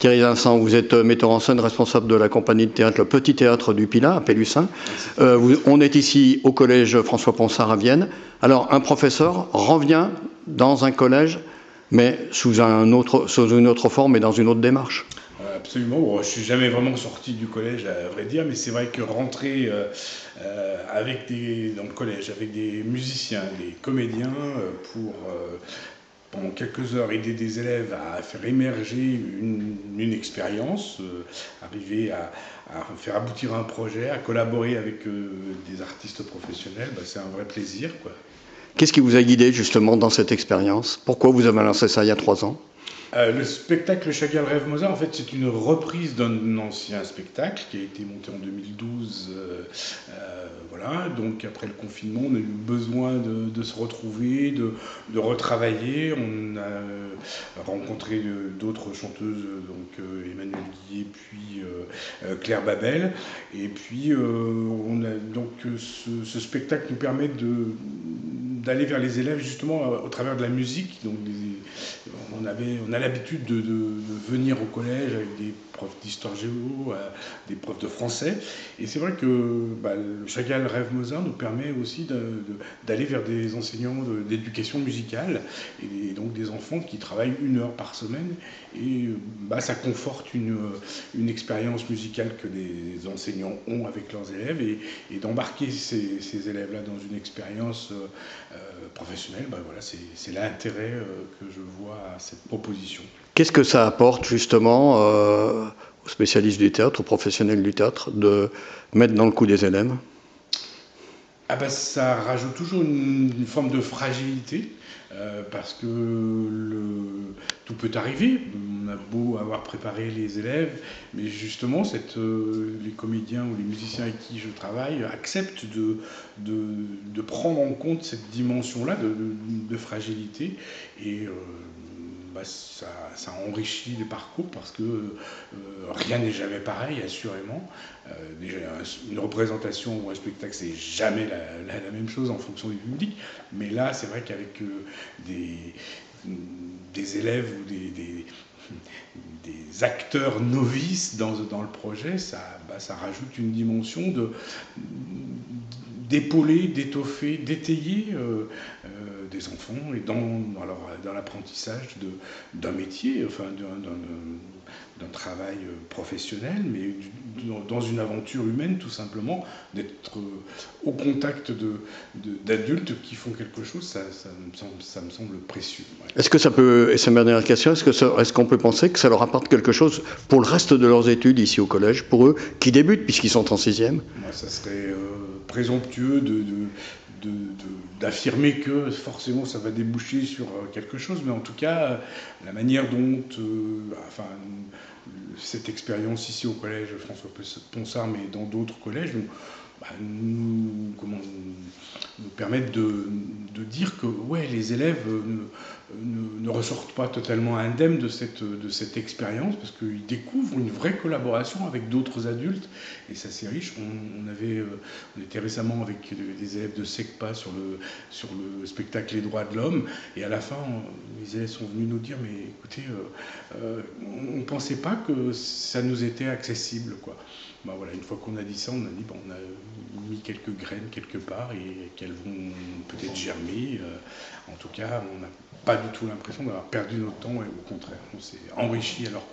Thierry Vincent, vous êtes metteur en scène, responsable de la compagnie de théâtre Le Petit Théâtre du Pilat, à Pélussin. On est ici au collège François Ponsard à Vienne. Alors, un professeur revient dans un collège, mais sous une autre forme et dans une autre démarche. Absolument. Bon, je ne suis jamais vraiment sorti du collège, à vrai dire, mais c'est vrai que rentrer dans le collège avec des musiciens, des comédiens, pour pendant quelques heures aider des élèves à faire émerger une expérience, arriver à faire aboutir un projet, à collaborer avec des artistes professionnels, c'est un vrai plaisir, quoi. Qu'est-ce qui vous a guidé justement dans cette expérience? Pourquoi vous avez lancé ça il y a 3 ans? Le spectacle Chagall Rêve Mozart, en fait, c'est une reprise d'un ancien spectacle qui a été monté en 2012. Voilà, donc après le confinement, on a eu besoin de se retrouver, de retravailler. On a rencontré d'autres chanteuses, donc Emmanuelle Guillet, puis Claire Babel. Et puis, ce spectacle nous permet d'aller vers les élèves justement au travers de la musique. Donc on a l'habitude de venir au collège avec des profs d'histoire géo, des profs de français. Et c'est vrai que le Chagall Rêve Mozart nous permet aussi d'aller vers des enseignants d'éducation musicale et donc des enfants qui travaillent 1 heure par semaine. Et ça conforte une expérience musicale que les enseignants ont avec leurs élèves et d'embarquer ces élèves-là dans une expérience professionnelle, voilà, c'est l'intérêt que je vois à cette proposition. Qu'est-ce que ça apporte justement aux spécialistes du théâtre, aux professionnels du théâtre, de mettre dans le coup des élèves? Ça rajoute toujours une forme de fragilité, parce que tout peut arriver. On a beau avoir préparé les élèves, mais justement, les comédiens ou les musiciens avec qui je travaille acceptent de prendre en compte cette dimension-là de fragilité. Et ça enrichit les parcours parce que rien n'est jamais pareil, assurément. Déjà, une représentation ou un spectacle, c'est jamais la même chose en fonction du public. Mais là, c'est vrai qu'avec des élèves ou des acteurs novices dans le projet, ça rajoute une dimension d'épauler, d'étoffer, d'étayer des enfants et dans l'apprentissage d'un métier, enfin d'un travail professionnel, mais dans une aventure humaine tout simplement, d'être au contact d'adultes qui font quelque chose, ça me semble précieux. Ouais. Est-ce que ça peut, et c'est ma dernière question, est-ce qu'on peut penser que ça leur apporte quelque chose pour le reste de leurs études ici au collège, pour eux qui débutent puisqu'ils sont en 6e? Ça serait présomptueux d'affirmer que forcément ça va déboucher sur quelque chose, mais en tout cas, la manière dont cette expérience ici au collège François Ponsard, mais dans d'autres collèges, nous permettent de dire que les élèves ne ressortent pas totalement indemnes de cette expérience, parce qu'ils découvrent une vraie collaboration avec d'autres adultes, et ça c'est riche. On était récemment avec des élèves de SECPA sur le spectacle Les droits de l'homme, et à la fin les élèves sont venus nous dire, mais écoutez, on ne pensait pas que ça nous était accessible, quoi. Voilà, une fois qu'on a dit ça, on a dit on a mis quelques graines quelque part et qu'elles vont peut-être germer. En tout cas, on n'a pas du tout l'impression d'avoir perdu notre temps, et au contraire, on s'est enrichi alors qu'on